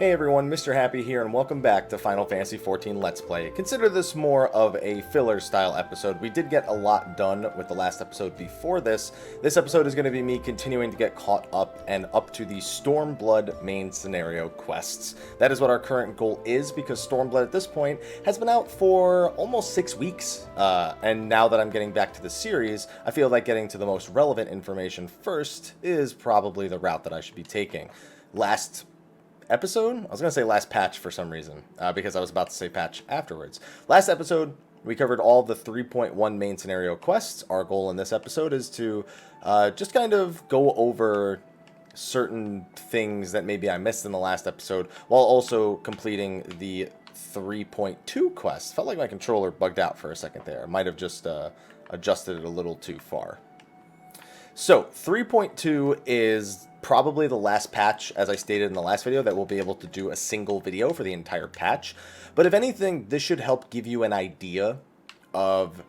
Hey everyone, Mr. Happy here, and welcome back to Final Fantasy XIV Let's Play. Consider this more of a filler-style episode. We did get a lot done with the last episode before this. This episode is going to be me continuing to get caught up and up to the Stormblood main scenario quests. That is what our current goal is, because Stormblood at this point has been out for almost 6 weeks. And now that I'm getting back to the series, I feel like getting to the most relevant information first is probably the route that I should be taking. Last episode? I was going to say last patch for some reason, because I was about to say patch afterwards. Last episode, we covered all the 3.1 main scenario quests. Our goal in this episode is to just kind of go over certain things that maybe I missed in the last episode, while also completing the 3.2 quest. Felt like my controller bugged out for a second there. I might have just adjusted it a little too far. So, 3.2 is probably the last patch, as I stated in the last video, that we'll be able to do a single video for the entire patch. But if anything, this should help give you an idea of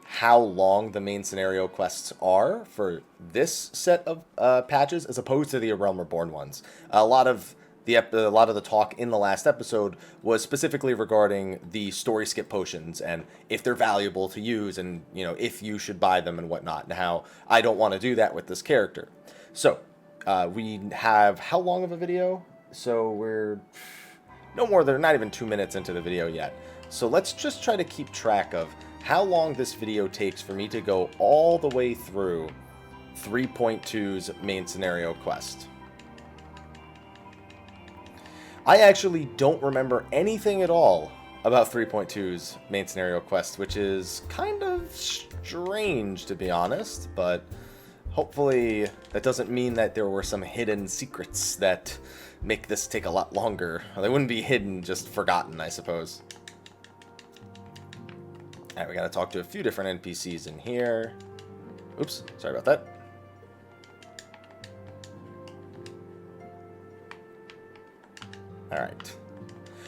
how long the main scenario quests are for this set of patches, as opposed to the A Realm Reborn ones. A lot of the talk in the last episode was specifically regarding the story skip potions and if they're valuable to use, and if you should buy them and whatnot, and how I don't want to do that with this character. So we have how long of a video? So we're not even 2 minutes into the video yet. So let's just try to keep track of how long this video takes for me to go all the way through 3.2's main scenario quest. I actually don't remember anything at all about 3.2's main scenario quest, which is kind of strange, to be honest, but hopefully that doesn't mean that there were some hidden secrets that make this take a lot longer. Well, they wouldn't be hidden, just forgotten, I suppose. Alright, we gotta talk to a few different NPCs in here. Oops, sorry about that. Alright.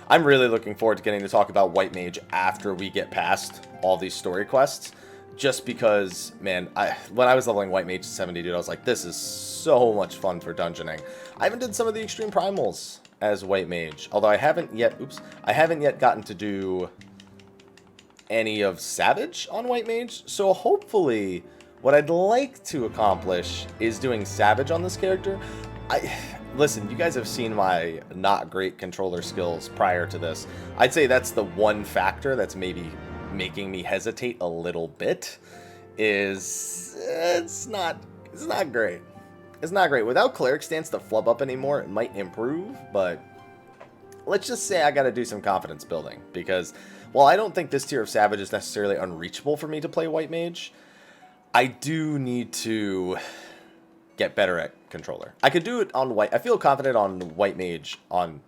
I'm really looking forward to getting to talk about White Mage after we get past all these story quests. Just because, man, when I was leveling White Mage to 70, dude, I was like, this is so much fun for dungeoning. I haven't done some of the extreme primals as White Mage, although I haven't yet gotten to do any of Savage on White Mage. So hopefully, what I'd like to accomplish is doing Savage on this character. Listen, you guys have seen my not great controller skills prior to this. I'd say that's the one factor that's maybe making me hesitate a little bit. It's not great. It's not great. Without Cleric Stance to flub up anymore, it might improve, but let's just say I gotta do some confidence building, because while I don't think this tier of Savage is necessarily unreachable for me to play White Mage, I do need to get better at controller. I could do it on White. I feel confident on White Mage on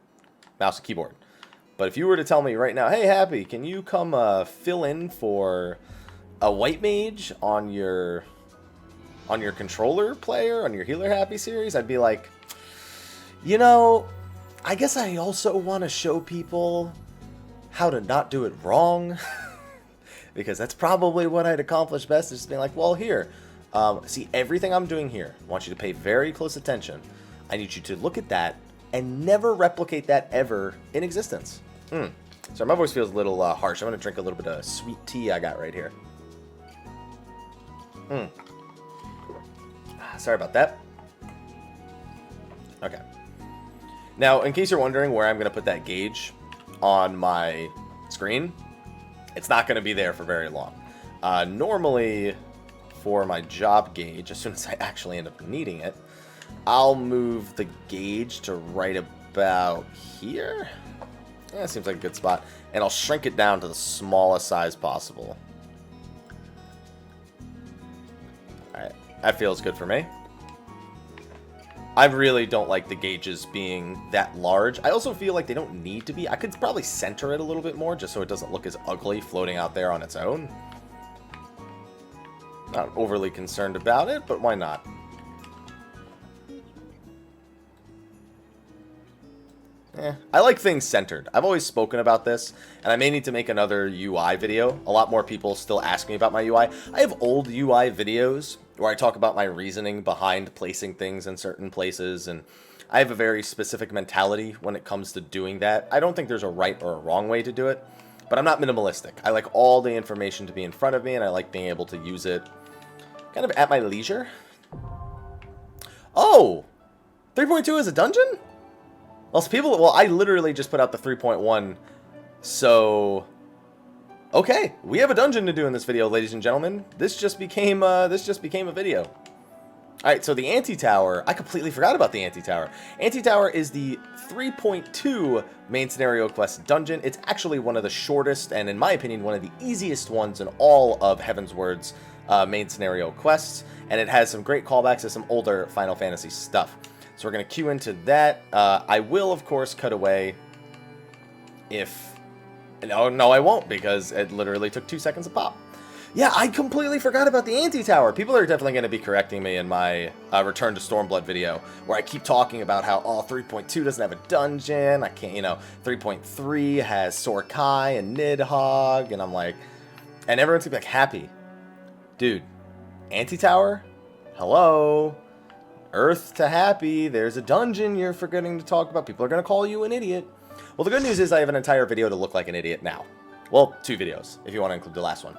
mouse and keyboard. But if you were to tell me right now, hey, Happy, can you come fill in for a White Mage on your controller player, on your Healer Happy series, I'd be like, I guess I also want to show people how to not do it wrong. Because that's probably what I'd accomplish best, is just being like, well, here, see everything I'm doing here. I want you to pay very close attention. I need you to look at that and never replicate that ever in existence. So my voice feels a little harsh. I'm going to drink a little bit of sweet tea I got right here. Sorry about that. Okay. Now, in case you're wondering where I'm going to put that gauge on my screen, it's not going to be there for very long. Normally, for my job gauge, as soon as I actually end up needing it, I'll move the gauge to right about here. Yeah, seems like a good spot. And I'll shrink it down to the smallest size possible. Alright, that feels good for me. I really don't like the gauges being that large. I also feel like they don't need to be. I could probably center it a little bit more just so it doesn't look as ugly floating out there on its own. Not overly concerned about it, but why not? I like things centered. I've always spoken about this, and I may need to make another UI video. A lot more people still ask me about my UI. I have old UI videos where I talk about my reasoning behind placing things in certain places, and I have a very specific mentality when it comes to doing that. I don't think there's a right or a wrong way to do it, but I'm not minimalistic. I like all the information to be in front of me, and I like being able to use it kind of at my leisure. Oh! 3.2 is a dungeon? Well, I literally just put out the 3.1, so... Okay, we have a dungeon to do in this video, ladies and gentlemen. This just became a video. Alright, so the Antitower, I completely forgot about the Antitower. Antitower is the 3.2 main scenario quest dungeon. It's actually one of the shortest, and in my opinion, one of the easiest ones in all of Heavensward's main scenario quests, and it has some great callbacks to some older Final Fantasy stuff. So we're going to queue into that. I will, of course, cut away if... No, I won't, because it literally took 2 seconds to pop. Yeah, I completely forgot about the Antitower. People are definitely going to be correcting me in my Return to Stormblood video, where I keep talking about how, oh, 3.2 doesn't have a dungeon. I can't, 3.3 has Sorkai and Nidhogg, and I'm like... And everyone's going to be like, happy. Dude, Antitower? Hello? Earth to happy. There's a dungeon you're forgetting to talk about. People are going to call you an idiot. Well, the good news is I have an entire video to look like an idiot now. Well, 2 videos, if you want to include the last one.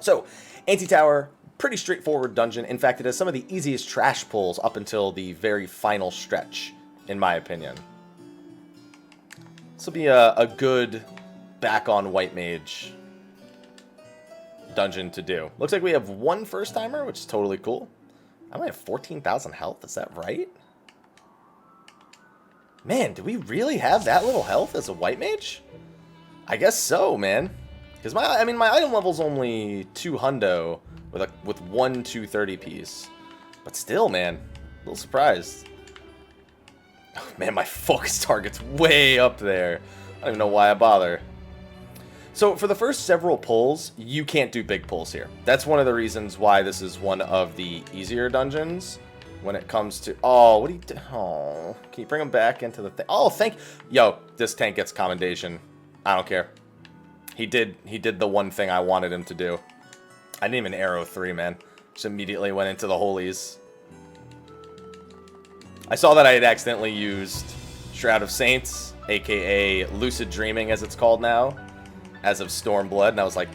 So, Antitower, pretty straightforward dungeon. In fact, it has some of the easiest trash pulls up until the very final stretch, in my opinion. This will be a good back on White Mage dungeon to do. Looks like we have 1 first timer, which is totally cool. I only have 14,000 health, is that right? Man, do we really have that little health as a White Mage? I guess so, man. Because my item level's only 2 hundo with 1 230 piece. But still, man, a little surprised. Oh, man, my focus target's way up there. I don't even know why I bother. So for the first several pulls, you can't do big pulls here. That's one of the reasons why this is one of the easier dungeons. When it comes to... Oh, what do you do? Oh, can you bring him back into the thing? Oh, Yo, this tank gets commendation. I don't care. He did the one thing I wanted him to do. I didn't even arrow 3, man. Just immediately went into the holies. I saw that I had accidentally used Shroud of Saints, aka Lucid Dreaming as it's called now, as of Stormblood, and I was like,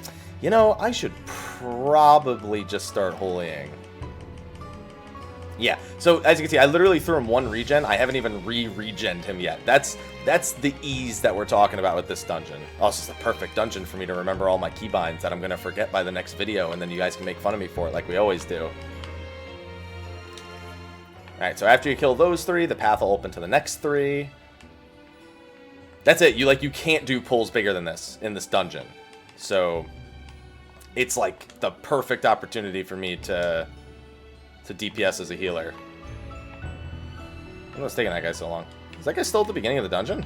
I should probably just start holying. Yeah, so as you can see, I literally threw him 1 regen. I haven't even re-regened him yet. That's the ease that we're talking about with this dungeon. Oh, this is the perfect dungeon for me to remember all my keybinds that I'm going to forget by the next video, and then you guys can make fun of me for it like we always do. Alright, so after you kill those 3, the path will open to the next 3. That's it. You can't do pulls bigger than this in this dungeon. So, it's like the perfect opportunity for me to DPS as a healer. What's taking that guy so long? Is that guy still at the beginning of the dungeon?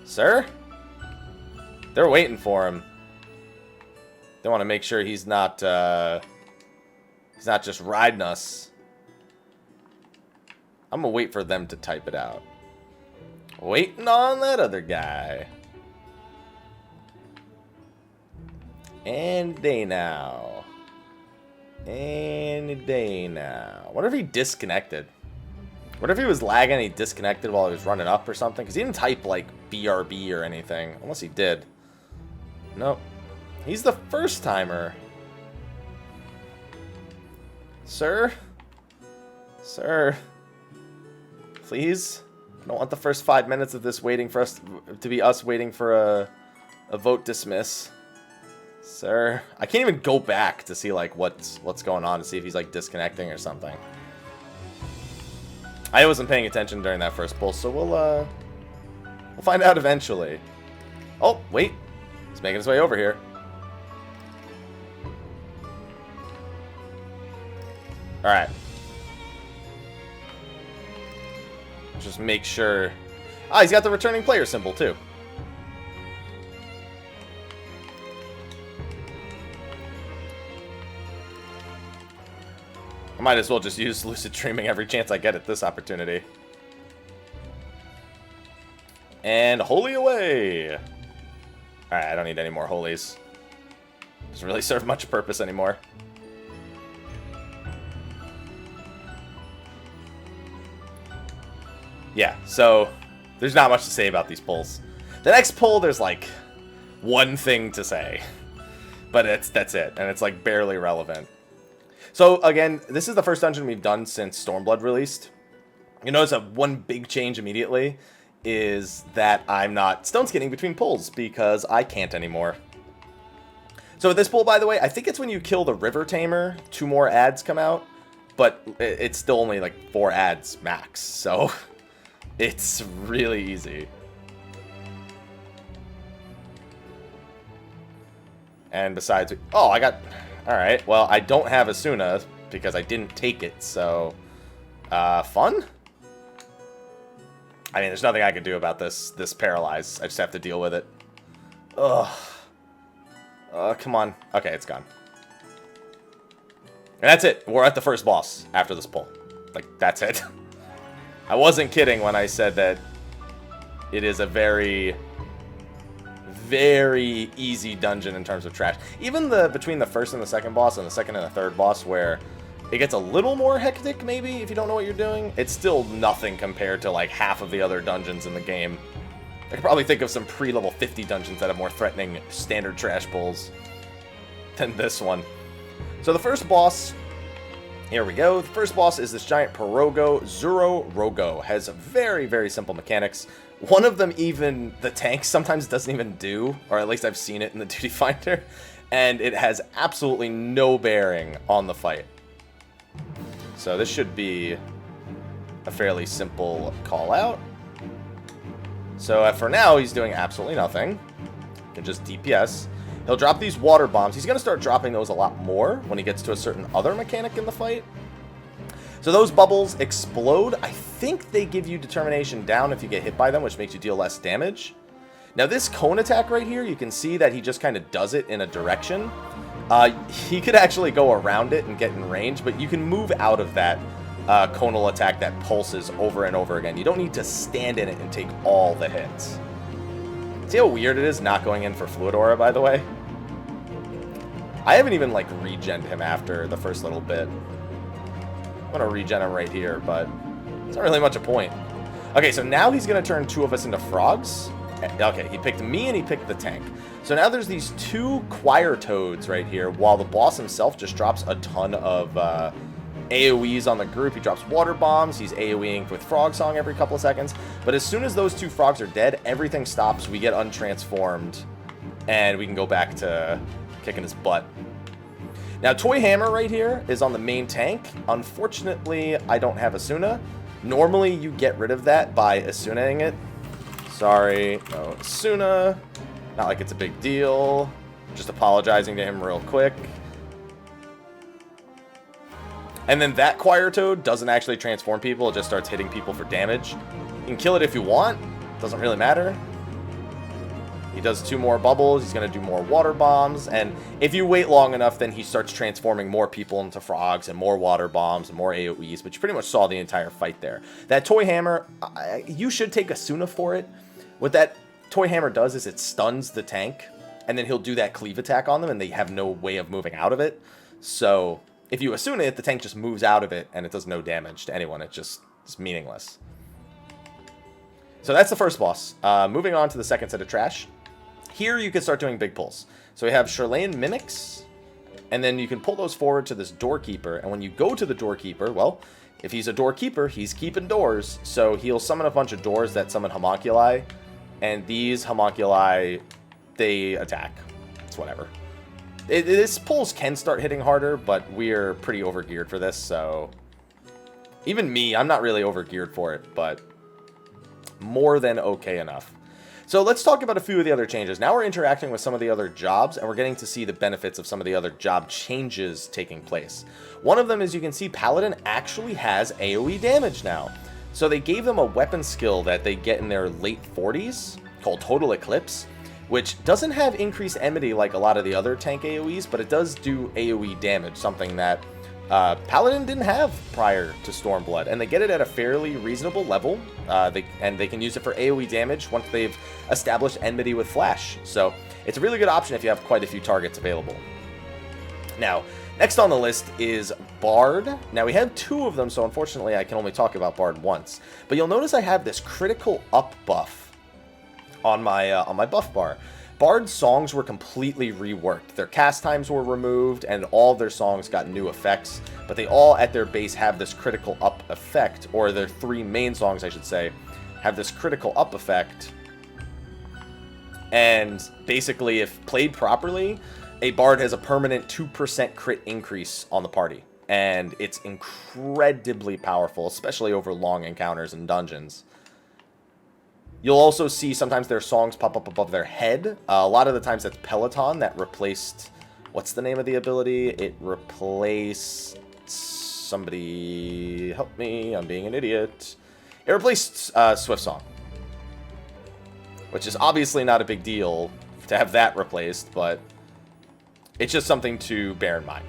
Sir? They're waiting for him. They want to make sure he's not just riding us. I'm gonna wait for them to type it out. Waiting on that other guy. And day now. And day now. What if he disconnected? What if he was lagging and he disconnected while he was running up or something? Because he didn't type, like, BRB or anything. Unless he did. Nope. He's the first timer. Sir? Sir? Please? I don't want the first 5 minutes of this waiting for us to be us waiting for a vote dismiss. Sir, I can't even go back to see like what's going on to see if he's like disconnecting or something. I wasn't paying attention during that first pull, so we'll find out eventually. Oh, wait. He's making his way over here. Alright. Just make sure... Ah, he's got the returning player symbol, too. I might as well just use Lucid Dreaming every chance I get at this opportunity. And holy away! Alright, I don't need any more holies. Doesn't really serve much purpose anymore. Yeah, so there's not much to say about these pulls. The next pull, there's like one thing to say, but that's it, and it's like barely relevant. So again, this is the first dungeon we've done since Stormblood released. You notice that one big change immediately is that I'm not stone skinning between pulls because I can't anymore. So with this pull, by the way, I think it's when you kill the River Tamer, 2 more ads come out, but it's still only like 4 ads max, so it's really easy. And besides, oh, I got, all right, well, I don't have Asuna because I didn't take it, so, fun? I mean, there's nothing I can do about this paralyze. I just have to deal with it. Ugh. Come on. Okay, it's gone. And that's it. We're at the first boss after this pull. Like, that's it. I wasn't kidding when I said that it is a very, very easy dungeon in terms of trash. Even between the first and the second boss and the second and the third boss where it gets a little more hectic, maybe, if you don't know what you're doing, it's still nothing compared to, like, half of the other dungeons in the game. I could probably think of some pre-level 50 dungeons that have more threatening standard trash pulls than this one. So the first boss, here we go. The first boss is this giant Pirogo, Zuro Rogo. Has very, very simple mechanics. One of them even, the tank sometimes doesn't even do, or at least I've seen it in the Duty Finder, and it has absolutely no bearing on the fight. So this should be a fairly simple call out. So for now, he's doing absolutely nothing. You can just DPS. He'll drop these water bombs. He's going to start dropping those a lot more when he gets to a certain other mechanic in the fight. So those bubbles explode. I think they give you determination down if you get hit by them, which makes you deal less damage. Now this cone attack right here, you can see that he just kind of does it in a direction. He could actually go around it and get in range, but you can move out of that conal attack that pulses over and over again. You don't need to stand in it and take all the hits. See how weird it is not going in for Fluid Aura, by the way? I haven't even, like, regened him after the first little bit. I'm going to regen him right here, but it's not really much a point. Okay, so now he's going to turn 2 of us into frogs. Okay, he picked me and he picked the tank. So now there's these 2 choir toads right here, while the boss himself just drops a ton of AoEs on the group. He drops water bombs. He's AoEing with Frog Song every couple of seconds. But as soon as those 2 frogs are dead, everything stops. We get untransformed, and we can go back to kicking his butt. Now, Toy Hammer right here is on the main tank. Unfortunately, I don't have Asuna. Normally, you get rid of that by Asunaing it. Sorry, no Asuna. Not like it's a big deal. Just apologizing to him real quick. And then that choir toad doesn't actually transform people. It just starts hitting people for damage. You can kill it if you want. Doesn't really matter. He does 2 more bubbles. He's going to do more water bombs. And if you wait long enough, then he starts transforming more people into frogs and more water bombs and more AoEs. But you pretty much saw the entire fight there. That Toy Hammer, you should take Asuna for it. What that Toy Hammer does is it stuns the tank. And then he'll do that cleave attack on them. And they have no way of moving out of it. So if you Asuna it, the tank just moves out of it. And it does no damage to anyone. It's meaningless. So that's the first boss. Moving on to the second set of trash. Here you can start doing big pulls. So we have Shirlane Mimics, and then you can pull those forward to this Doorkeeper. And when you go to the Doorkeeper, well, if he's a Doorkeeper, he's keeping doors. So he'll summon a bunch of doors that summon homunculi, and these homunculi, they attack. It's whatever. This pulls can start hitting harder, but we're pretty overgeared for this, so even me, I'm not really overgeared for it, but more than okay enough. So let's talk about a few of the other changes. Now we're interacting with some of the other jobs, and we're getting to see the benefits of some of the other job changes taking place. One of them is you can see Paladin actually has AoE damage now. So they gave them a weapon skill that they get in their late 40s called Total Eclipse, which doesn't have increased enmity like a lot of the other tank AoEs, but it does do AoE damage, something that Paladin didn't have prior to Stormblood, and they get it at a fairly reasonable level, and they can use it for AoE damage once they've established enmity with Flash. So it's a really good option if you have quite a few targets available. Now, next on the list is Bard. Now, we have 2 of them, so unfortunately I can only talk about Bard once. But you'll notice I have this critical up buff on my buff bar. Bard's songs were completely reworked. Their cast times were removed, and all their songs got new effects. But they all, at their base, have this critical up effect, or their 3 main songs, I should say, have this critical up effect. And basically, if played properly, a Bard has a permanent 2% crit increase on the party. And it's incredibly powerful, especially over long encounters and dungeons. You'll also see sometimes their songs pop up above their head. A lot of the times that's Peloton that replaced... What's the name of the ability? It replaced... Somebody help me, I'm being an idiot. It replaced Swift Song. Which is obviously not a big deal to have that replaced, but it's just something to bear in mind.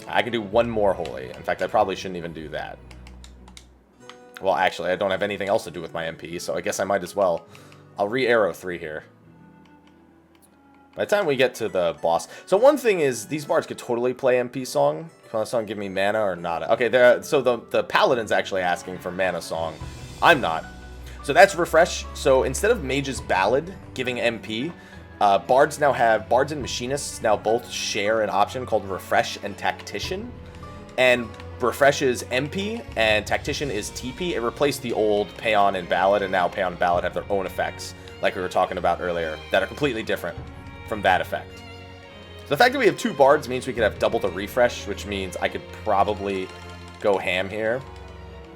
I can do 1 more Holy. In fact, I probably shouldn't even do that. Well, actually, I don't have anything else to do with my MP, so I guess I might as well. I'll re-arrow 3 here. By the time we get to the boss... So one thing is, these bards could totally play MP Song. Can a song give me mana or not? Okay, so the Paladin's actually asking for Mana Song. I'm not. So that's Refresh. So instead of Mage's Ballad giving MP, Bards and Machinists now both share an option called Refresh and Tactician. And Refresh is MP and Tactician is TP. It replaced the old Payon and Ballad, and now Payon and Ballad have their own effects, like we were talking about earlier, that are completely different from that effect. So the fact that we have 2 Bards means we could have double the Refresh, which means I could probably go ham here.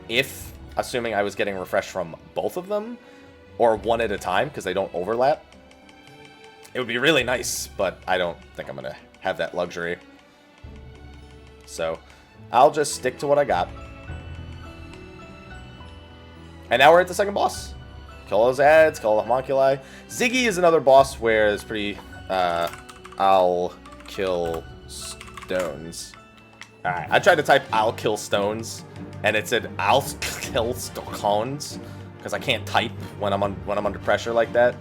If, assuming I was getting Refresh from both of them, or one at a time, because they don't overlap. It would be really nice, but I don't think I'm going to have that luxury. So I'll just stick to what I got. And now we're at the second boss. Kill those ads, kill the homunculi. Ziggy is another boss where it's pretty... I'll kill stones. Alright, I tried to type I'll kill stones, and it said I'll kill stones, because I can't type when I'm under pressure like that.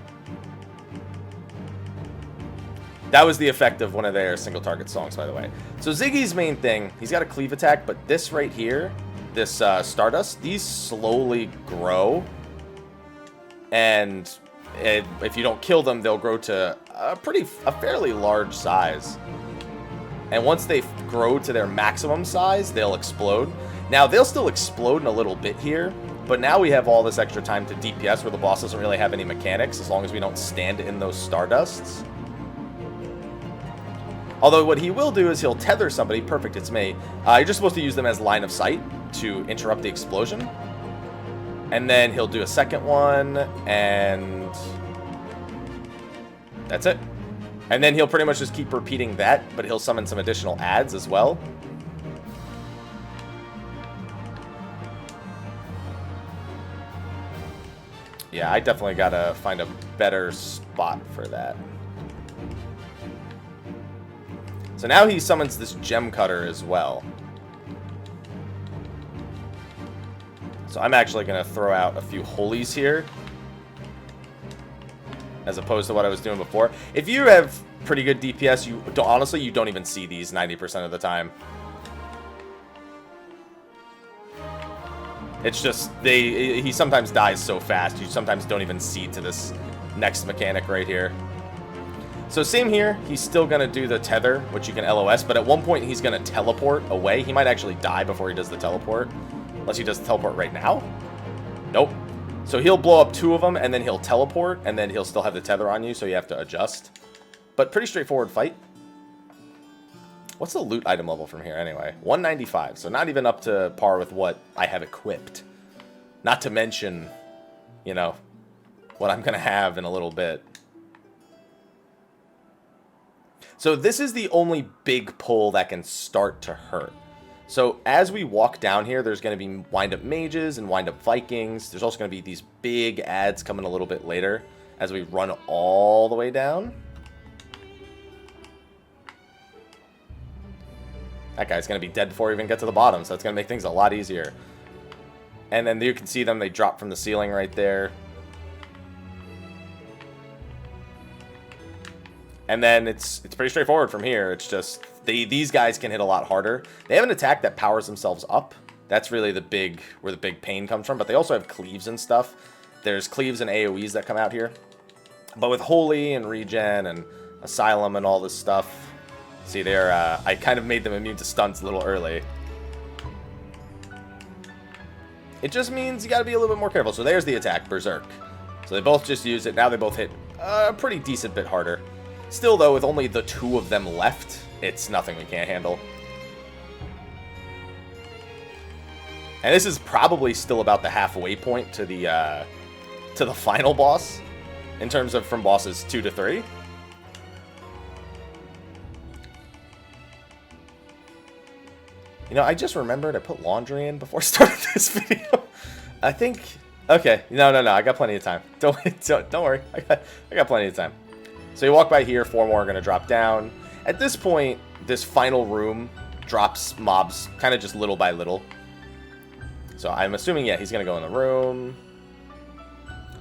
That was the effect of one of their single target songs, by the way. So Ziggy's main thing, he's got a cleave attack, but this right here, this Stardust, these slowly grow. And if you don't kill them, they'll grow to a fairly large size. And once they grow to their maximum size, they'll explode. Now, they'll still explode in a little bit here, but now we have all this extra time to DPS where the boss doesn't really have any mechanics, as long as we don't stand in those Stardusts. Although what he will do is he'll tether somebody. Perfect, it's me. You're just supposed to use them as line of sight to interrupt the explosion. And then he'll do a second one, and that's it. And then he'll pretty much just keep repeating that, but he'll summon some additional adds as well. Yeah, I definitely gotta find a better spot for that. So now he summons this gem cutter as well. So I'm actually going to throw out a few holies here, as opposed to what I was doing before. If you have pretty good DPS, honestly, you don't even see these 90% of the time. It's just, he sometimes dies so fast, you sometimes don't even see to this next mechanic right here. So same here, he's still going to do the tether, which you can LOS, but at one point he's going to teleport away. He might actually die before he does the teleport, unless he does the teleport right now. Nope. So he'll blow up 2 of them, and then he'll teleport, and then he'll still have the tether on you, so you have to adjust. But pretty straightforward fight. What's the loot item level from here anyway? 195, so not even up to par with what I have equipped. Not to mention, you know, what I'm going to have in a little bit. So this is the only big pull that can start to hurt. So as we walk down here, there's going to be wind-up mages and wind-up Vikings. There's also going to be these big adds coming a little bit later as we run all the way down. That guy's going to be dead before we even get to the bottom, so that's going to make things a lot easier. And then you can see them, they drop from the ceiling right there. And then it's pretty straightforward from here. It's just these guys can hit a lot harder. They have an attack that powers themselves up. That's really where the big pain comes from. But they also have cleaves and stuff. There's cleaves and AoEs that come out here. But with Holy and Regen and Asylum and all this stuff, see there, I kind of made them immune to stunts a little early. It just means you gotta be a little bit more careful. So there's the attack, Berserk. So they both just use it. Now they both hit a pretty decent bit harder. Still, though, with only the 2 of them left, it's nothing we can't handle. And this is probably still about the halfway point to the final boss, in terms of from bosses 2 to 3. You know, I just remembered I put laundry in before starting this video. I think... Okay, no, I got plenty of time. Don't worry, I got plenty of time. So you walk by here, 4 more are going to drop down. At this point, this final room drops mobs kind of just little by little. So I'm assuming, yeah, he's going to go in the room.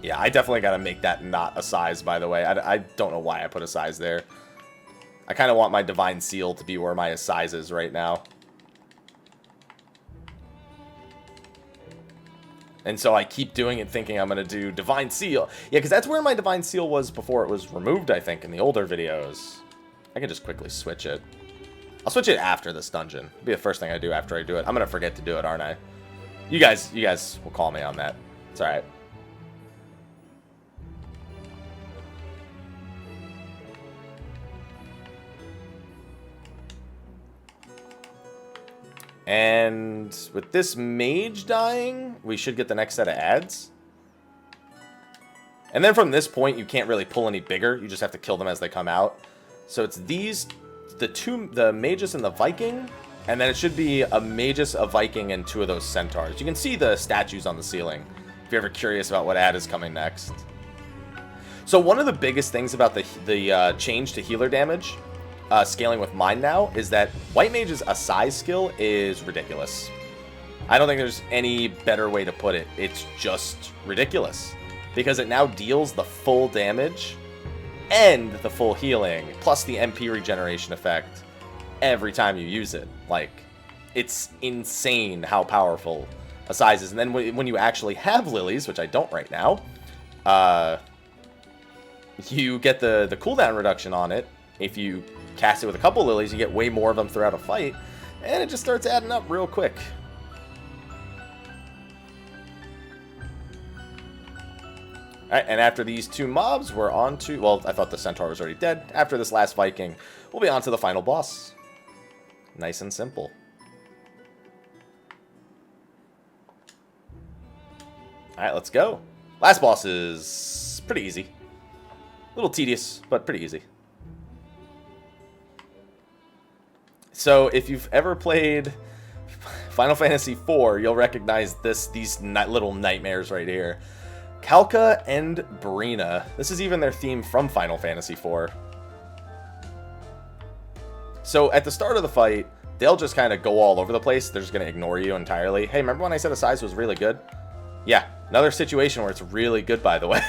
Yeah, I definitely got to make that not a size, by the way. I don't know why I put a size there. I kind of want my Divine Seal to be where my size is right now. And so I keep doing it thinking I'm going to do Divine Seal. Yeah, because that's where my Divine Seal was before it was removed, I think, in the older videos. I can just quickly switch it. I'll switch it after this dungeon. It'll be the first thing I do after I do it. I'm going to forget to do it, aren't I? You guys will call me on that. It's alright. And with this mage dying, we should get the next set of ads. And then from this point, you can't really pull any bigger. You just have to kill them as they come out. So it's these, the Magus and the Viking. And then it should be a Magus, a Viking, and 2 of those Centaurs. You can see the statues on the ceiling, if you're ever curious about what ad is coming next. So one of the biggest things about the change to healer damage, scaling with mine now, is that White Mage's Assize skill is ridiculous. I don't think there's any better way to put it. It's just ridiculous. Because it now deals the full damage and the full healing, plus the MP regeneration effect every time you use it. Like, it's insane how powerful Assize is. And then when you actually have lilies, which I don't right now, you get the cooldown reduction on it. If you cast it with a couple lilies, you get way more of them throughout a fight, and it just starts adding up real quick. Alright, and after these 2 mobs, we're on to... Well, I thought the Centaur was already dead. After this last Viking, we'll be on to the final boss. Nice and simple. Alright, let's go. Last boss is pretty easy. A little tedious, but pretty easy. So, if you've ever played Final Fantasy IV, you'll recognize these little nightmares right here. Kalka and Brina. This is even their theme from Final Fantasy IV. So, at the start of the fight, they'll just kind of go all over the place. They're just going to ignore you entirely. Hey, remember when I said Assize was really good? Yeah, another situation where it's really good, by the way.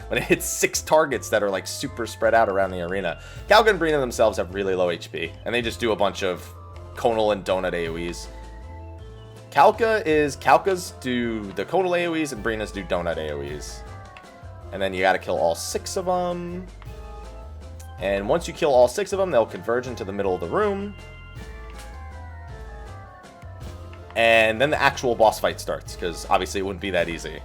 When it hits 6 targets that are like super spread out around the arena. Kalka and Brina themselves have really low HP, and they just do a bunch of conal and donut AoEs. Kalkas do the conal AoEs, and Brina's do donut AoEs. And then you gotta kill all 6 of them. And once you kill all 6 of them, they'll converge into the middle of the room. And then the actual boss fight starts, because obviously it wouldn't be that easy.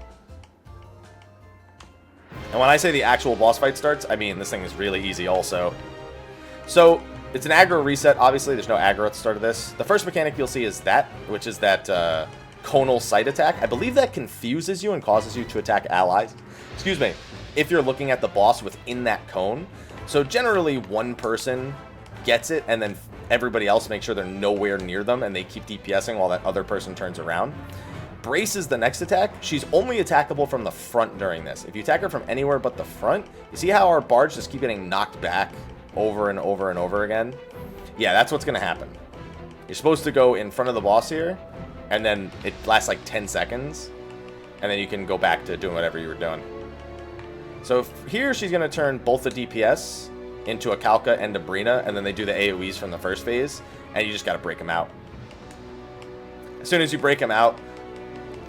And when I say the actual boss fight starts, I mean this thing is really easy also. So, it's an aggro reset. Obviously, there's no aggro at the start of this. The first mechanic you'll see is that, which is that conal sight attack. I believe that confuses you and causes you to attack allies. Excuse me. If you're looking at the boss within that cone. So generally, one person gets it, and then everybody else makes sure they're nowhere near them, and they keep DPSing while that other person turns around. Brace is the next attack. She's only attackable from the front during this. If you attack her from anywhere but the front, you see how our bards just keep getting knocked back over and over and over again? Yeah, that's what's going to happen. You're supposed to go in front of the boss here, and then it lasts like 10 seconds, and then you can go back to doing whatever you were doing. So here she's going to turn both the DPS into a Kalka and a Brina, and then they do the AoEs from the first phase, and you just got to break them out. As soon as you break them out,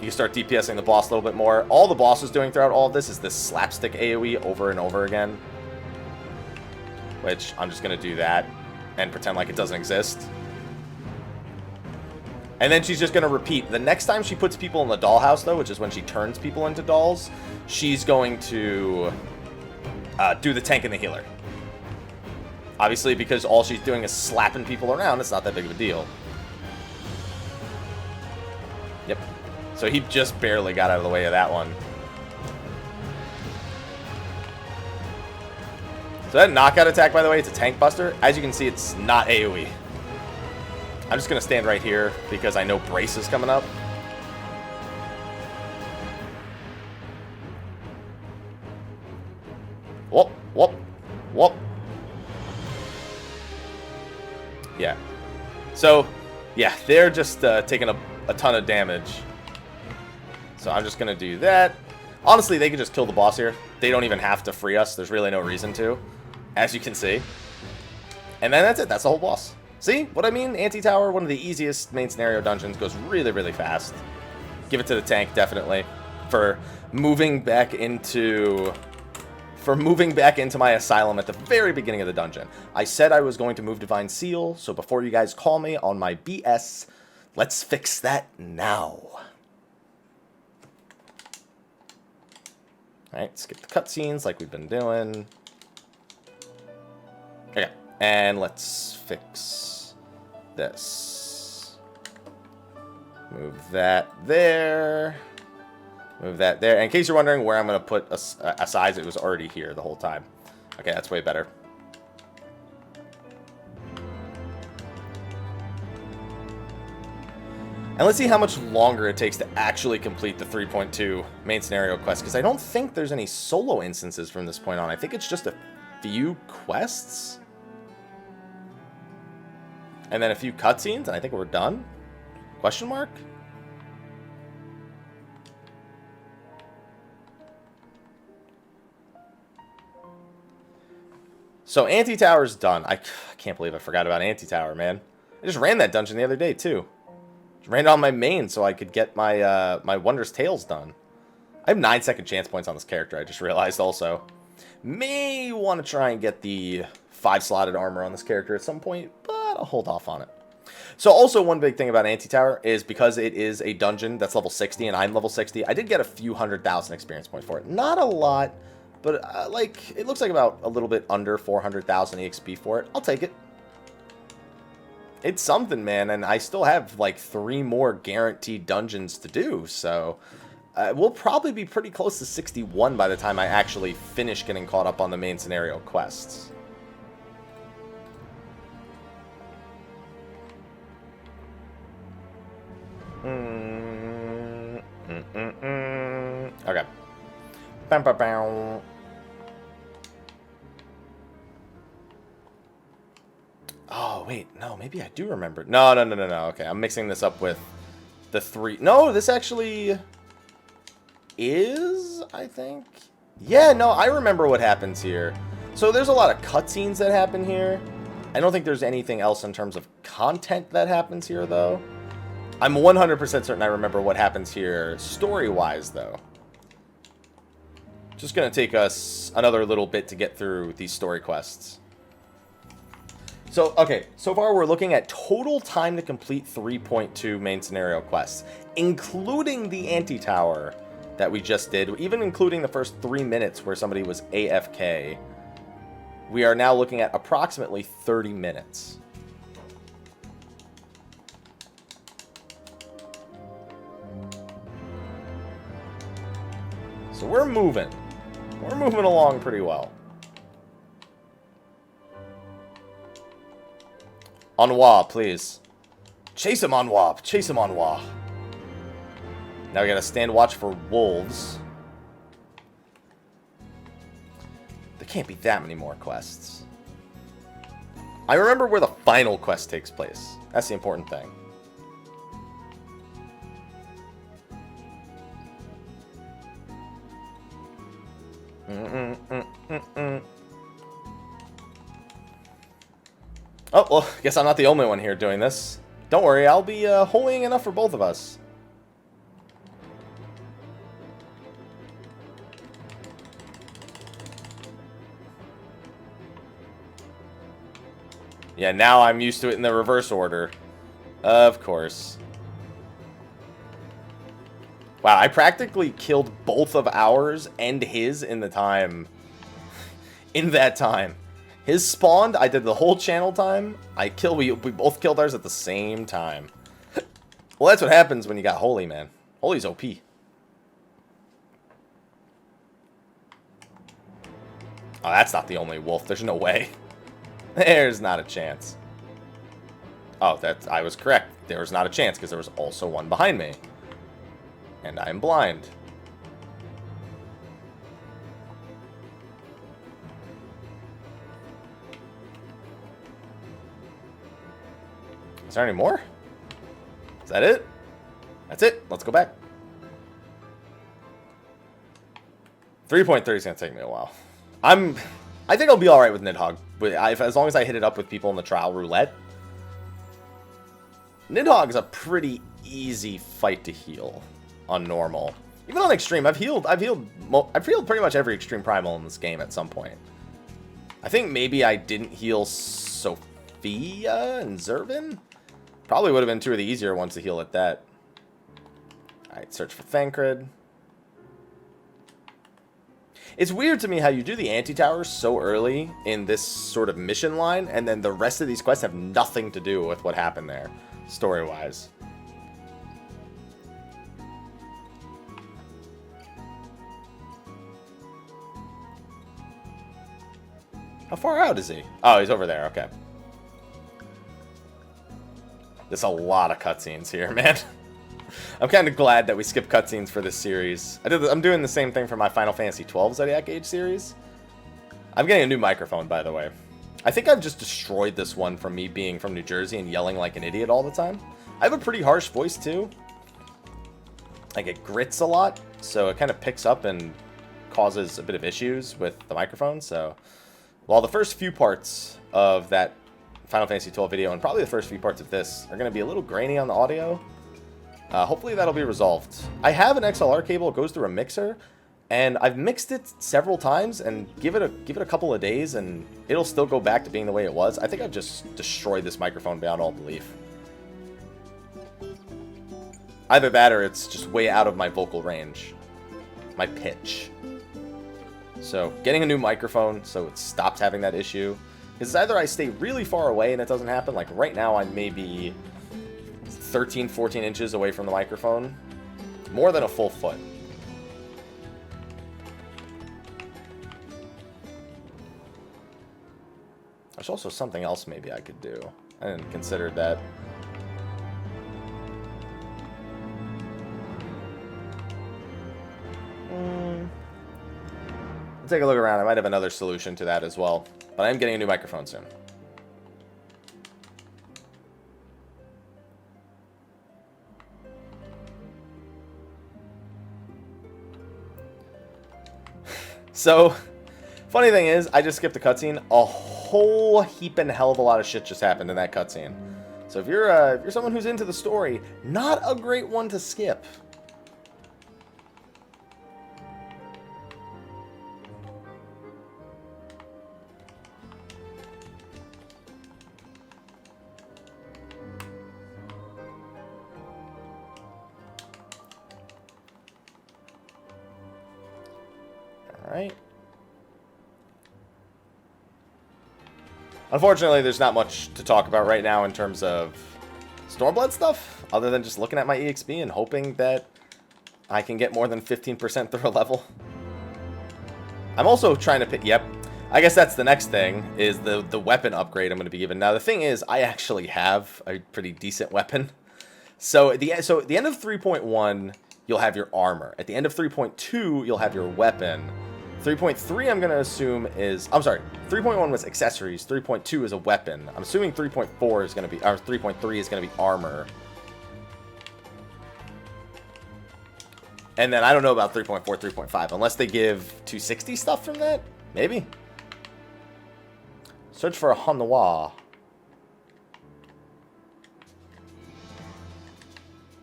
you start DPSing the boss a little bit more. All the boss is doing throughout all of this is this slapstick AoE over and over again, which I'm just going to do that and pretend like it doesn't exist. And then she's just going to repeat. The next time she puts people in the dollhouse, though, which is when she turns people into dolls, she's going to do the tank and the healer. Obviously, because all she's doing is slapping people around, it's not that big of a deal. Yep. So he just barely got out of the way of that one. So that knockout attack, by the way, it's a tank buster. As you can see, it's not AoE. I'm just going to stand right here because I know Brace is coming up. Whoop, whoop, whoop. Yeah. So, yeah, they're just taking a ton of damage. So I'm just going to do that. Honestly, they can just kill the boss here. They don't even have to free us. There's really no reason to, as you can see. And then that's it. That's the whole boss. See what I mean? Antitower, one of the easiest main scenario dungeons, goes really, really fast. Give it to the tank, definitely, for moving back into my asylum at the very beginning of the dungeon. I said I was going to move Divine Seal, so before you guys call me on my BS, let's fix that now. Alright, skip the cutscenes like we've been doing. Okay, and let's fix this. Move that there. Move that there. And in case you're wondering where I'm going to put a size, it was already here the whole time. Okay, that's way better. And let's see how much longer it takes to actually complete the 3.2 main scenario quest, because I don't think there's any solo instances from this point on. I think it's just a few quests. And then a few cutscenes, and I think we're done? Question mark? So Antitower's done. I can't believe I forgot about Antitower, man. I just ran that dungeon the other day, too. Ran it on my main so I could get my my Wondrous Tales done. I have 9-second chance points on this character, I just realized also. May want to try and get the 5-slotted armor on this character at some point, but I'll hold off on it. So also one big thing about Antitower is because it is a dungeon that's level 60 and I'm level 60, I did get a few 100,000 experience points for it. Not a lot, but like it looks like about a little bit under 400,000 EXP for it. I'll take it. It's something, man, and I still have like 3 more guaranteed dungeons to do, so we'll probably be pretty close to 61 by the time I actually finish getting caught up on the main scenario quests. Okay. Bam, bam, bam. Oh, wait. No, maybe I do remember. No. Okay, I'm mixing this up with the 3. No, this actually is, I think. Yeah, no, I remember what happens here. So there's a lot of cutscenes that happen here. I don't think there's anything else in terms of content that happens here, though. I'm 100% certain I remember what happens here story-wise, though. Just going to take us another little bit to get through these story quests. So, okay, so far we're looking at total time to complete 3.2 main scenario quests, including the Antitower that we just did, even including the first 3 minutes where somebody was AFK. We are now looking at approximately 30 minutes. So we're moving. We're moving along pretty well. Enwa, please. Chase him, Enwa. Chase him, Enwa. Now we gotta stand watch for wolves. There can't be that many more quests. I remember where the final quest takes place. That's the important thing. Oh, well, I guess I'm not the only one here doing this. Don't worry, I'll be holying enough for both of us. Yeah, now I'm used to it in the reverse order. Of course. Wow, I practically killed both of ours and his in the time. In that time. His spawned, I did the whole channel time. We both killed ours at the same time. Well, that's what happens when you got Holy, man. Holy's OP. Oh, that's not the only wolf. There's no way. There's not a chance. Oh, I was correct. There was not a chance because there was also one behind me. And I'm blind. Is there any more? Is that it? That's it. Let's go back. 3.3 is going to take me a while. I think I'll be alright with Nidhogg. As long as I hit it up with people in the trial roulette. Nidhogg is a pretty easy fight to heal on normal. Even on extreme, I've healed pretty much every extreme primal in this game at some point. I think maybe I didn't heal Sophia and Zervin. Probably would have been two of the easier ones to heal at that. Alright, search for Thancred. It's weird to me how you do the Antitower so early in this sort of mission line, and then the rest of these quests have nothing to do with what happened there, story-wise. How far out is he? Oh, he's over there, okay. There's a lot of cutscenes here, man. I'm kind of glad that we skipped cutscenes for this series. I'm doing the same thing for my Final Fantasy XII Zodiac Age series. I'm getting a new microphone, by the way. I think I've just destroyed this one from me being from New Jersey and yelling like an idiot all the time. I have a pretty harsh voice, too. Like, it grits a lot, so it kind of picks up and causes a bit of issues with the microphone, so... While the first few parts of that Final Fantasy XII video, and probably the first few parts of this, are going to be a little grainy on the audio, hopefully that'll be resolved. I have an XLR cable, it goes through a mixer, and I've mixed it several times, and give it a couple of days, and it'll still go back to being the way it was. I think I've just destroyed this microphone beyond all belief. Either that, or it's just way out of my vocal range. My pitch. So, getting a new microphone so it stops having that issue. Is either I stay really far away and it doesn't happen, like right now I'm maybe 13, 14 inches away from the microphone. More than a full foot. There's also something else maybe I could do. I didn't consider that. Take a look around. I might have another solution to that as well. But I am getting a new microphone soon. So, funny thing is, I just skipped a cutscene. A whole heaping hell of a lot of shit just happened in that cutscene. So if you're someone who's into the story, not a great one to skip. Alright. Unfortunately, there's not much to talk about right now in terms of Stormblood stuff, other than just looking at my EXP and hoping that I can get more than 15% through a level. I'm also trying to pick... Yep. I guess that's the next thing, is the weapon upgrade I'm going to be given. Now, the thing is, I actually have a pretty decent weapon. So at the end of 3.1, you'll have your armor. At the end of 3.2, you'll have your weapon. 3.3 I'm going to assume is... I'm sorry, 3.1 was accessories, 3.2 is a weapon. I'm assuming 3.4 is going to be... or 3.3 is going to be armor. And then I don't know about 3.4, 3.5, unless they give 260 stuff from that? Maybe. Search for a Hanwha.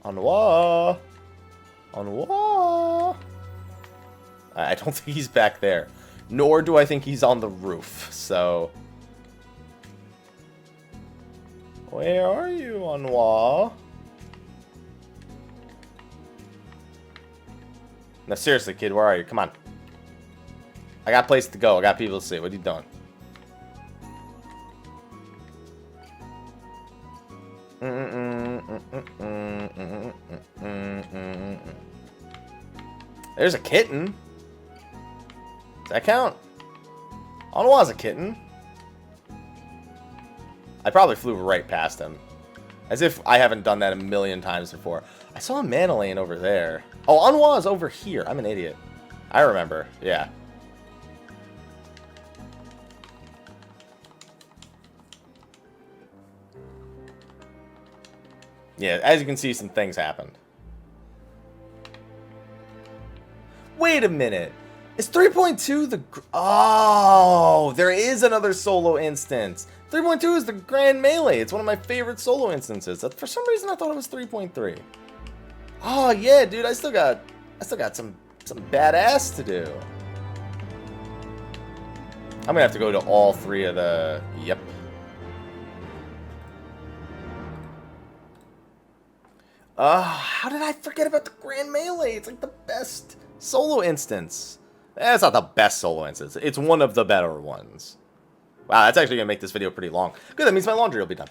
Anwa. Anwa. I don't think he's back there. Nor do I think he's on the roof. So... where are you, Anwa? No, seriously, kid, where are you? Come on. I got a place to go. I got people to see. What are you doing? There's a kitten. Does that count? Anwa's a kitten. I probably flew right past him. As if I haven't done that a million times before. I saw a Manolane over there. Oh, Anwa's over here. I'm an idiot. I remember. Yeah. Yeah, as you can see, some things happened. Wait a minute. Is 3.2 the... oh, there is another solo instance. 3.2 is the Grand Melee. It's one of my favorite solo instances. For some reason, I thought it was 3.3. Oh, yeah, dude. I still got some badass to do. I'm going to have to go to all three of the... yep. How did I forget about the Grand Melee? It's like the best solo instance. It's not the best solo instance. It's one of the better ones. Wow, that's actually going to make this video pretty long. Good, that means my laundry will be done.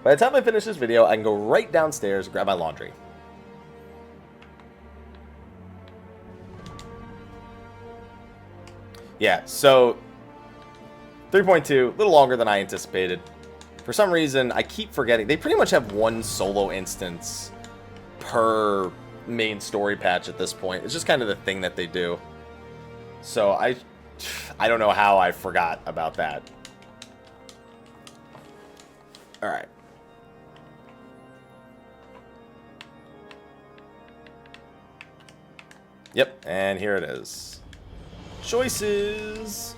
By the time I finish this video, I can go right downstairs and grab my laundry. Yeah, so 3.2, a little longer than I anticipated. For some reason, I keep forgetting. They pretty much have one solo instance per main story patch at this point. It's just kind of the thing that they do. So I don't know how I forgot about that. All right. Yep, and here it is. Choices.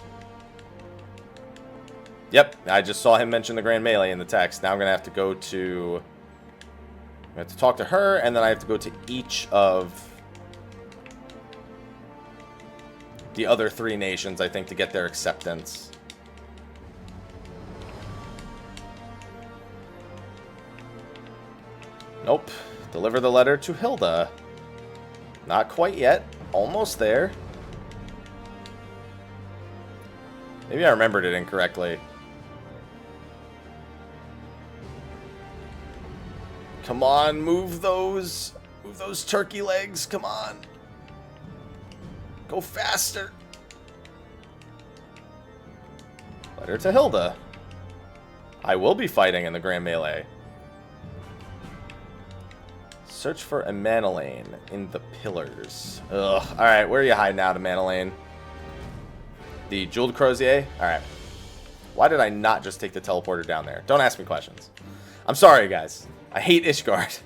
Yep, I just saw him mention the Grand Melee in the text. Now I'm going to have to go to... I have to talk to her, and then I have to go to each of the other three nations, I think, to get their acceptance. Nope. Deliver the letter to Hilda. Not quite yet. Almost there. Maybe I remembered it incorrectly. Come on, move those turkey legs, come on. Go faster. Letter to Hilda. I will be fighting in the Grand Melee. Search for a Manolane in the pillars. Ugh. Alright, where are you hiding out, a Manolane? The Jeweled Crozier? Alright. Why did I not just take the teleporter down there? Don't ask me questions. I'm sorry, guys. I hate Ishgard.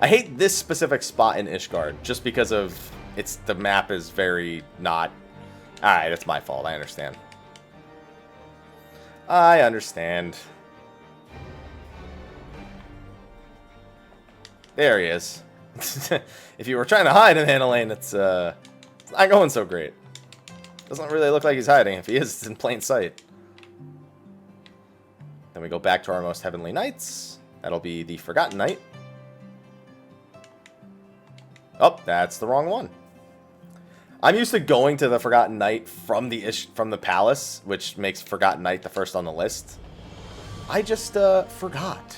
I hate this specific spot in Ishgard just because of the map is very not... Alright, it's my fault. I understand. I understand. There he is. If you were trying to hide in Manolane, it's not going so great. Doesn't really look like he's hiding. If he is, it's in plain sight. Then we go back to our most heavenly knights. That'll be the Forgotten Knight. Oh, that's the wrong one. I'm used to going to the Forgotten Knight from the palace, which makes Forgotten Knight the first on the list. I just forgot.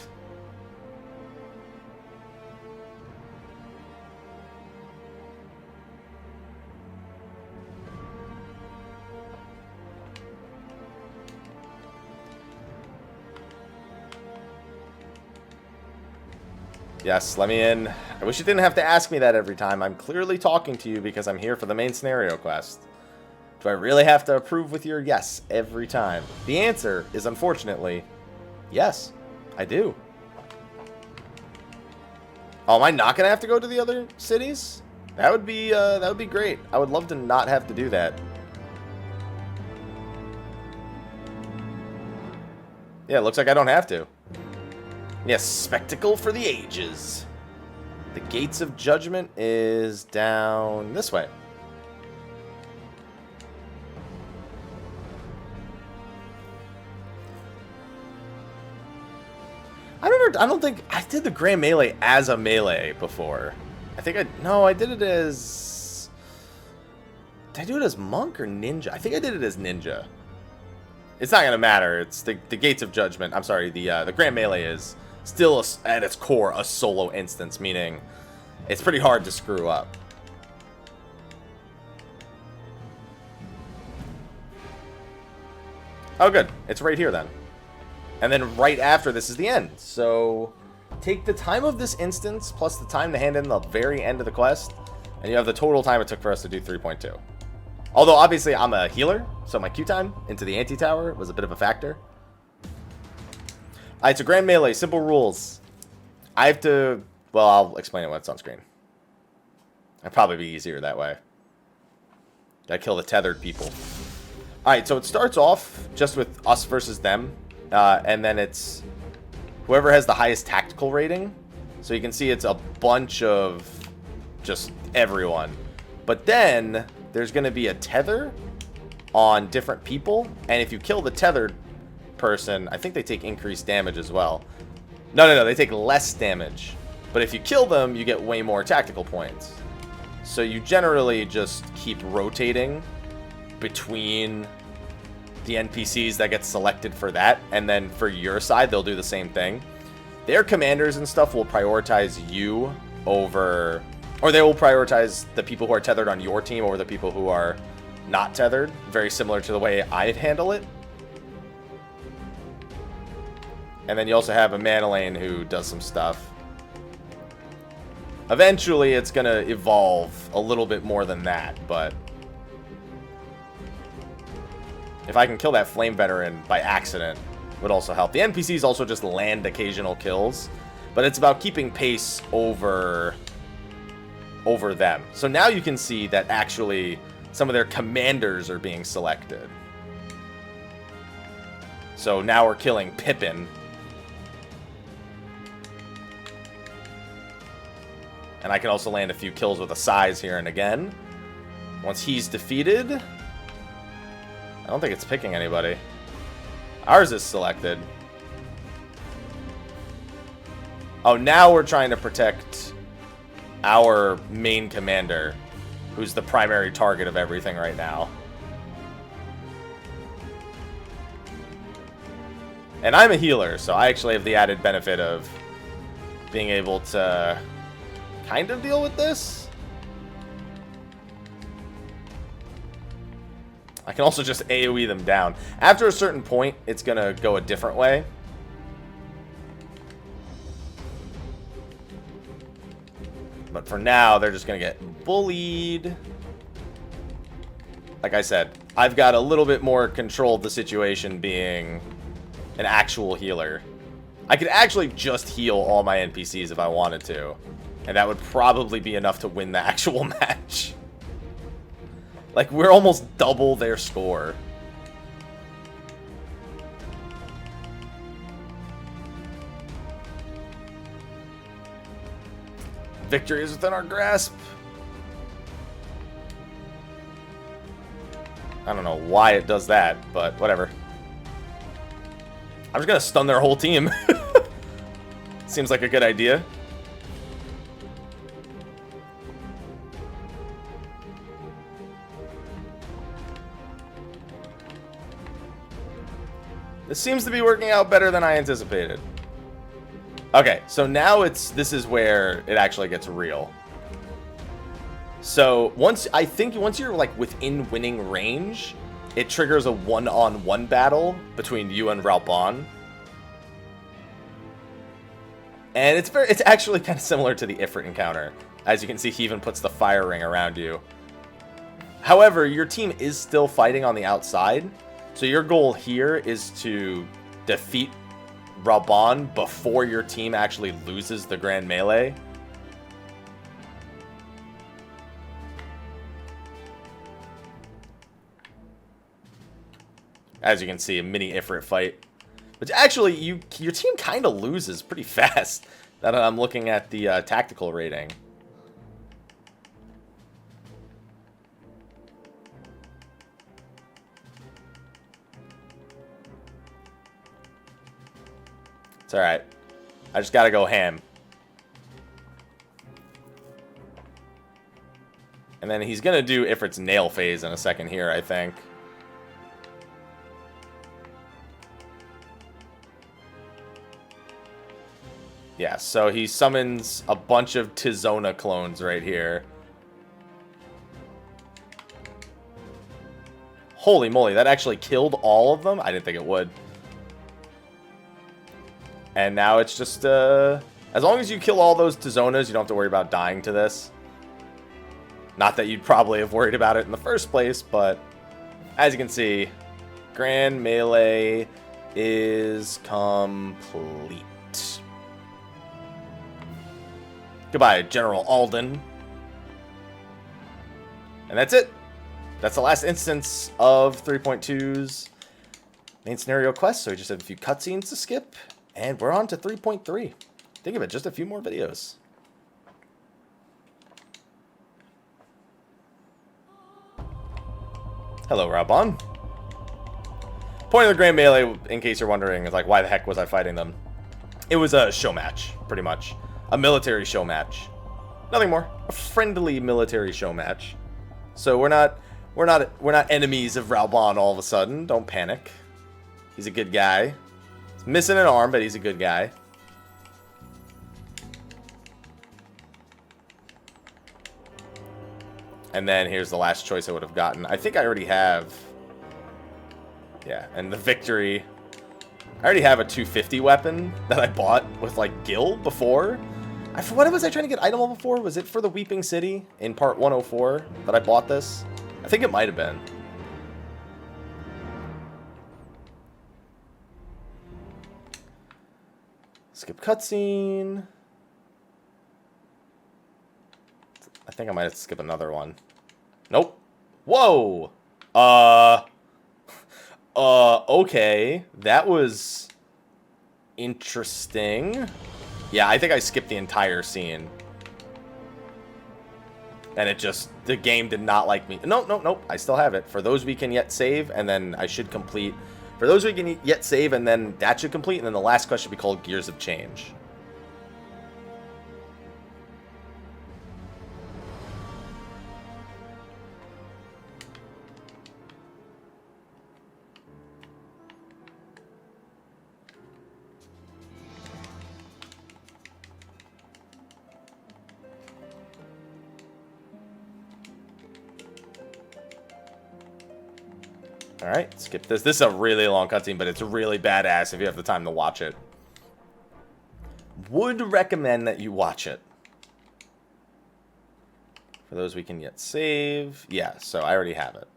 Yes, let me in. I wish you didn't have to ask me that every time. I'm clearly talking to you because I'm here for the main scenario quest. Do I really have to approve with your yes every time? The answer is, unfortunately, yes, I do. Oh, am I not going to have to go to the other cities? That would be great. I would love to not have to do that. Yeah, it looks like I don't have to. Yes, spectacle for the ages. The Gates of Judgment is down this way. I don't think I did the Grand Melee as a melee before. No, I did it as... Did I do it as Monk or Ninja? I think I did it as Ninja. It's not going to matter. It's the Gates of Judgment. I'm sorry, the Grand Melee is still, at its core, a solo instance, meaning it's pretty hard to screw up. Oh, good. It's right here, then. And then right after this is the end. So take the time of this instance plus the time to hand in the very end of the quest, and you have the total time it took for us to do 3.2. Although, obviously, I'm a healer, so my Q time into the Antitower was a bit of a factor. Alright, so Grand Melee, simple rules. I have to... Well, I'll explain it when it's on screen. It'd probably be easier that way. Gotta kill the tethered people. Alright, so it starts off just with us versus them. And then it's whoever has the highest tactical rating. So you can see it's a bunch of just everyone. But then there's going to be a tether on different people. And if you kill the tethered person, I think they take increased damage as well. No, they take less damage. But if you kill them, you get way more tactical points. So you generally just keep rotating between the NPCs that get selected for that, and then for your side they'll do the same thing. Their commanders and stuff will prioritize you over, or they will prioritize the people who are tethered on your team over the people who are not tethered, very similar to the way I'd handle it. And then you also have a Manolane who does some stuff. Eventually it's gonna evolve a little bit more than that, but if I can kill that Flame Veteran by accident, would also help. The NPCs also just land occasional kills, but it's about keeping pace over them. So now you can see that actually some of their commanders are being selected. So now we're killing Pippin. And I can also land a few kills with a size here and again. Once he's defeated... I don't think it's picking anybody. Ours is selected. Oh, now we're trying to protect our main commander, who's the primary target of everything right now. And I'm a healer, so I actually have the added benefit of being able to kind of deal with this. I can also just AoE them down. After a certain point, it's going to go a different way. But for now, they're just going to get bullied. Like I said, I've got a little bit more control of the situation being an actual healer. I could actually just heal all my NPCs if I wanted to. And that would probably be enough to win the actual match. Like, we're almost double their score. Victory is within our grasp. I don't know why it does that, but whatever. I'm just gonna stun their whole team. Seems like a good idea. This seems to be working out better than I anticipated. Okay, so now this is where it actually gets real. So once you're like within winning range, it triggers a one-on-one battle between you and Raubon. And it's actually kind of similar to the Ifrit encounter. As you can see, he even puts the fire ring around you. However, your team is still fighting on the outside. So your goal here is to defeat Raubon before your team actually loses the Grand Melee. As you can see, a mini Ifrit fight. Which actually, your team kind of loses pretty fast. That I'm looking at the tactical rating. It's alright. I just gotta go ham. And then he's gonna do Ifrit's nail phase in a second here, I think. Yeah, so he summons a bunch of Tizona clones right here. Holy moly, that actually killed all of them? I didn't think it would. And now it's just, as long as you kill all those Tizonas, you don't have to worry about dying to this. Not that you'd probably have worried about it in the first place, but as you can see, Grand Melee is complete. Goodbye, General Alden. And that's it. That's the last instance of 3.2's main scenario quest, so we just have a few cutscenes to skip, and we're on to 3.3. Think of it, just a few more videos. Hello, Raubon. Point of the Grand Melee, in case you're wondering, is like, why the heck was I fighting them? It was a show match, pretty much. A military show match. Nothing more. A friendly military show match. So we're not enemies of Raubon all of a sudden. Don't panic. He's a good guy. He's missing an arm, but he's a good guy. And then here's the last choice I would have gotten. I think I already have... Yeah, and the victory... I already have a 250 weapon that I bought with, like, Gil before. What was I trying to get item level for? Was it for the Weeping City in part 104 that I bought this? I think it might have been. Skip cutscene. I think I might have to skip another one. Nope. Whoa! Okay. That was interesting. Yeah, I think I skipped the entire scene. And it just, the game did not like me. Nope. I still have it. For those we can yet save, and then I should complete. For those we can yet save, and then that should complete, and then the last quest should be called Gears of Change. Alright, skip this. This is a really long cutscene, but it's really badass if you have the time to watch it. Would recommend that you watch it. For those we can yet save. Yeah, so I already have it.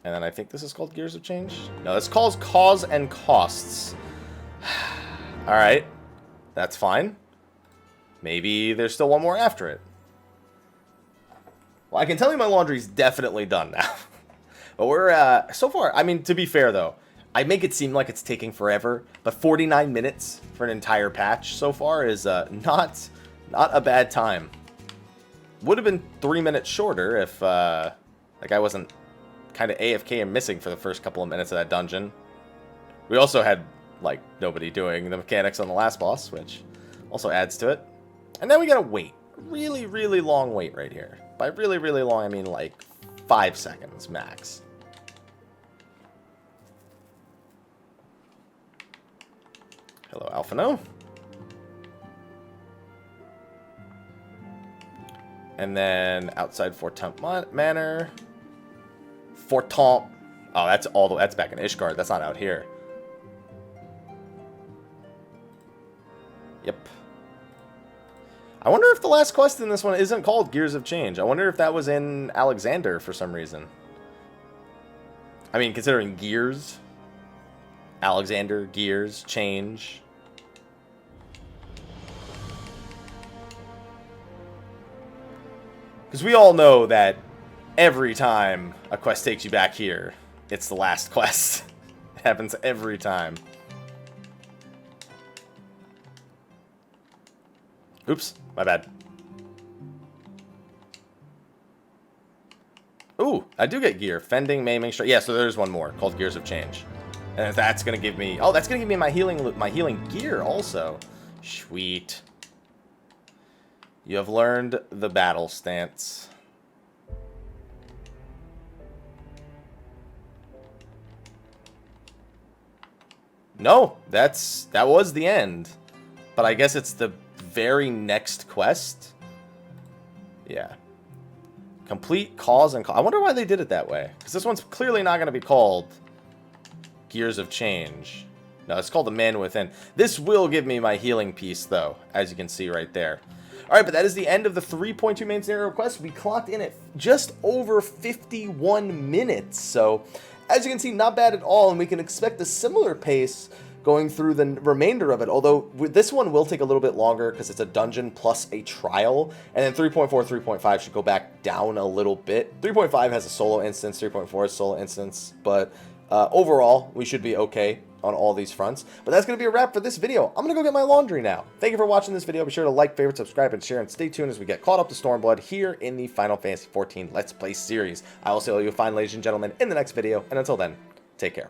And then I think this is called Gears of Change. No, this calls Cause and Costs. Alright, that's fine. Maybe there's still one more after it. Well, I can tell you my laundry's definitely done now. But we're, so far, I mean, to be fair, though, I make it seem like it's taking forever, but 49 minutes for an entire patch so far is not a bad time. Would have been 3 minutes shorter if, like, I wasn't kind of AFK and missing for the first couple of minutes of that dungeon. We also had, like, nobody doing the mechanics on the last boss, which also adds to it. And then we gotta wait. Really, really long wait right here. By really, really long, I mean like 5 seconds max. Hello, Alphino. And then outside Fortemps Manor. Fortemps. Oh, that's back in Ishgard. That's not out here. Yep. I wonder if the last quest in this one isn't called Gears of Change. I wonder if that was in Alexander for some reason. I mean, considering Gears, Alexander, Gears, Change. Because we all know that every time a quest takes you back here, it's the last quest. It happens every time. Oops, my bad. Ooh, I do get gear. Fending, maiming, yeah, so there's one more called Gears of Change. And that's going to give me... Oh, that's going to give me my healing gear also. Sweet. You have learned the battle stance. No, that was the end. But I guess it's the very next quest. Yeah. Complete cause and... I wonder why they did it that way. Because this one's clearly not going to be called Gears of Change. No, it's called The Man Within. This will give me my healing piece, though, as you can see right there. Alright, but that is the end of the 3.2 main scenario quest. We clocked in at just over 51 minutes. So, as you can see, not bad at all. And we can expect a similar pace going through the remainder of it. Although, this one will take a little bit longer because it's a dungeon plus a trial. And then 3.4, 3.5 should go back down a little bit. 3.5 has a solo instance, 3.4 is a solo instance. But overall, we should be okay on all these fronts. But that's going to be a wrap for this video. I'm going to go get my laundry now. Thank you for watching this video. Be sure to like, favorite, subscribe, and share, and stay tuned as we get caught up to Stormblood here in the Final Fantasy XIV Let's Play series. I will see all you fine ladies and gentlemen in the next video, and until then, take care.